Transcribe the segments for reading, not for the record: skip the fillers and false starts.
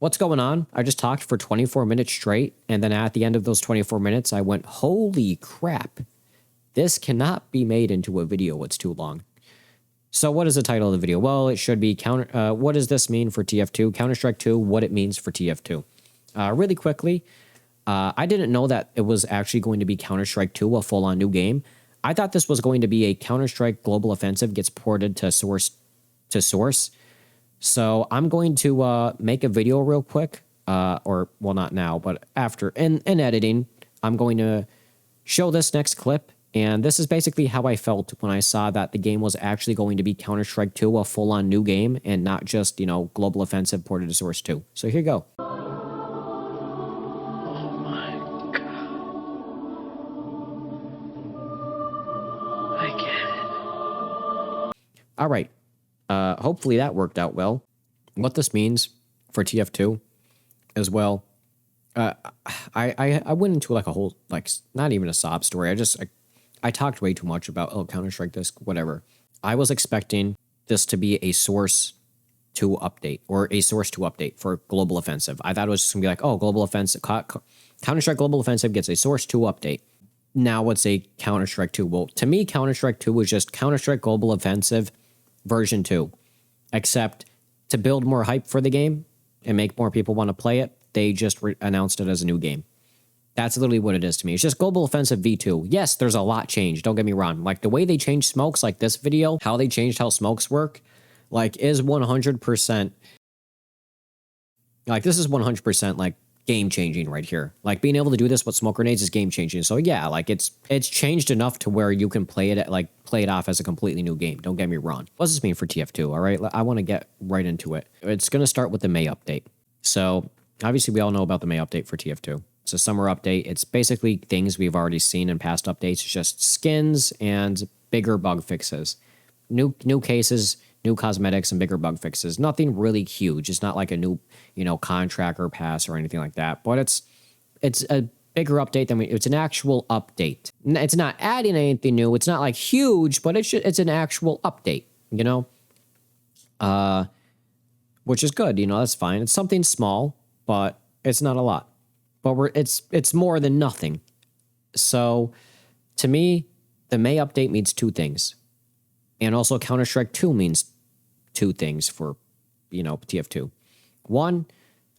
what's going on? I just talked for 24 minutes straight, and then at the end of those 24 minutes, I went, holy crap, this cannot be made into a video. It's too long. So what is the title of the video? Well, it should be what does this mean for TF2? Counter-Strike 2, what it means for TF2. Really quickly, I didn't know that it was actually going to be Counter-Strike 2, a full-on new game. I thought this was going to be a Counter-Strike Global Offensive gets ported to source. So I'm going to make a video real quick, or well, not now, but after in editing, I'm going to show this next clip. And this is basically how I felt when I saw that the game was actually going to be Counter-Strike 2, a full-on new game, and not just, you know, Global Offensive ported to Source 2. So here you go. Oh my God. I get it. All right. Hopefully that worked out well. What this means for TF2 as well, I went into like a whole, like, not even a sob story. I talked way too much about, oh, Counter-Strike this, whatever. I was expecting this to be a Source 2 update or a Source 2 update for Global Offensive. I thought it was just going to be like, oh, Global Offensive, Counter-Strike Global Offensive gets a Source 2 update. Now it's a Counter-Strike 2. Well, to me, Counter-Strike 2 was just Counter-Strike Global Offensive version 2. Except to build more hype for the game and make more people want to play it, they just announced it as a new game. That's literally what it is to me. It's just Global Offensive V2. Yes, there's a lot changed. Don't get me wrong. Like, the way they changed smokes, like this video, how they changed how smokes work, like, is 100%. Like, this is 100%, like, game-changing right here. Like, being able to do this with smoke grenades is game-changing. So, yeah, like, it's changed enough to where you can play it off as a completely new game. Don't get me wrong. What does this mean for TF2, all right? I want to get right into it. It's going to start with the May update. So, obviously, we all know about the May update for TF2. It's a summer update. It's basically things we've already seen in past updates. It's just skins and bigger bug fixes. New cases, new cosmetics, and bigger bug fixes. Nothing really huge. It's not like a new, you know, contract or pass or anything like that. But it's a bigger update than it's an actual update. It's not adding anything new. It's not like huge, but it's an actual update, you know? Which is good, you know, that's fine. It's something small, but it's not a lot. But it's more than nothing. So, to me, the May update means two things. And also Counter-Strike 2 means two things for, you know, TF2. One,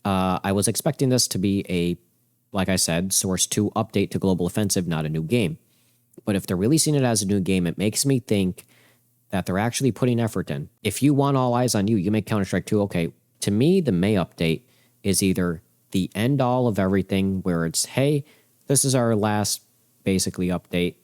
I was expecting this to be a, like I said, Source 2 update to Global Offensive, not a new game. But if they're releasing it as a new game, it makes me think that they're actually putting effort in. If you want all eyes on you, you make Counter-Strike 2, okay. To me, the May update is either the end all of everything where it's, hey, this is our last basically update.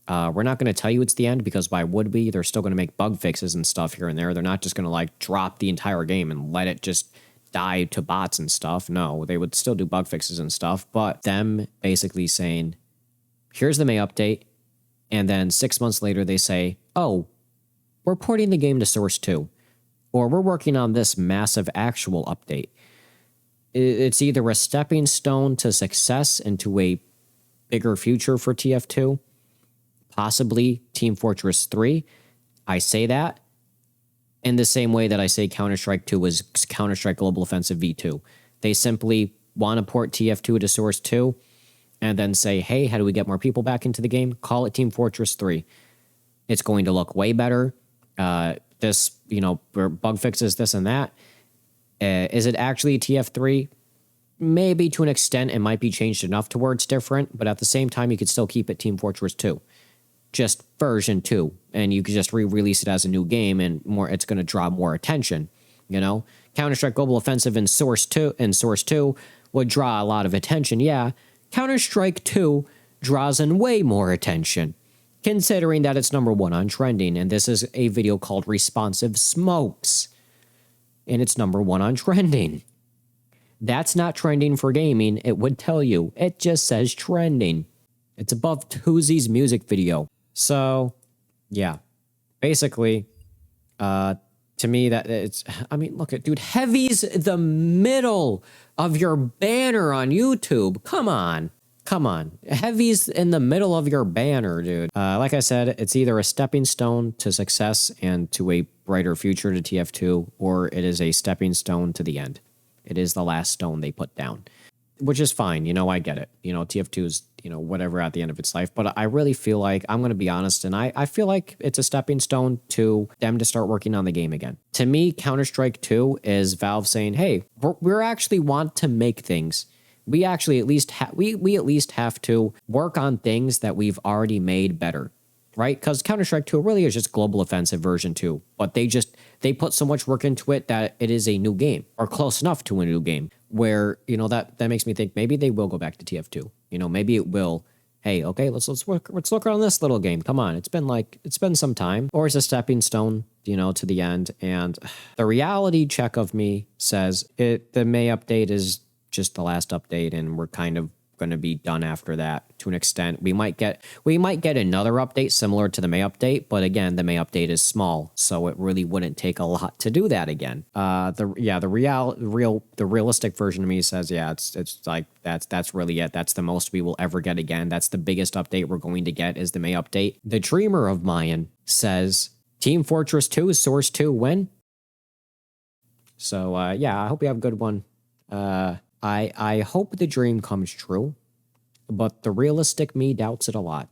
We're not going to tell you it's the end because why would we? They're still going to make bug fixes and stuff here and there. They're not just going to like drop the entire game and let it just die to bots and stuff. No, they would still do bug fixes and stuff. But them basically saying, here's the May update. And then 6 months later, they say, oh, we're porting the game to Source 2. Or we're working on this massive actual update. It's either a stepping stone to success into a bigger future for TF2, possibly Team Fortress 3. I say that in the same way that I say Counter-Strike 2 is Counter-Strike Global Offensive V2. They simply want to port TF2 to Source 2 and then say, hey, how do we get more people back into the game? Call it Team Fortress 3. It's going to look way better. This, you know, bug fixes, this and that. Is it actually TF3? Maybe to an extent it might be changed enough to where it's different, but at the same time you could still keep it Team Fortress 2. Just version 2, and you could just re-release it as a new game and it's going to draw more attention, you know? Counter-Strike Global Offensive in Source 2 would draw a lot of attention, yeah. Counter-Strike 2 draws in way more attention, considering that it's #1 on trending, and this is a video called Responsive Smokes. And it's #1 on trending. That's not trending for gaming. It would tell you. It just says trending. It's above Tuzi's music video. So, yeah. Basically, to me, that it's, I mean, look at, dude, Heavy's the middle of your banner on YouTube. Come on. Come on. Heavy's in the middle of your banner, dude. Like I said, it's either a stepping stone to success and to a brighter future to TF2, or it is a stepping stone to the end. It is the last stone they put down, which is fine. You know, I get it. You know, TF2 is, you know, whatever at the end of its life. But I really feel like, I'm going to be honest, and I feel like it's a stepping stone to them to start working on the game again. To me, Counter-Strike 2 is Valve saying, hey, we're actually want to make things. We actually at least we at least have to work on things that we've already made better, right? Because Counter-Strike 2 really is just Global Offensive version 2, but they put so much work into it that it is a new game, or close enough to a new game, where, you know, that makes me think maybe they will go back to TF2. You know, maybe it will. Hey, okay, let's look around this little game. Come on, it's been some time, or it's a stepping stone, you know, to the end. And the reality check of me says the May update is just the last update, and we're kind of going to be done after that to an extent. We might get another update similar to the May update, but again, the May update is small, so it really wouldn't take a lot to do that again. The realistic version of me says, yeah, it's like that's really it. That's the most we will ever get again. That's the biggest update we're going to get, is the May update. The dreamer of mine says Team Fortress 2 is Source 2 win. So yeah, I hope you have a good one. I hope the dream comes true, but the realistic me doubts it a lot.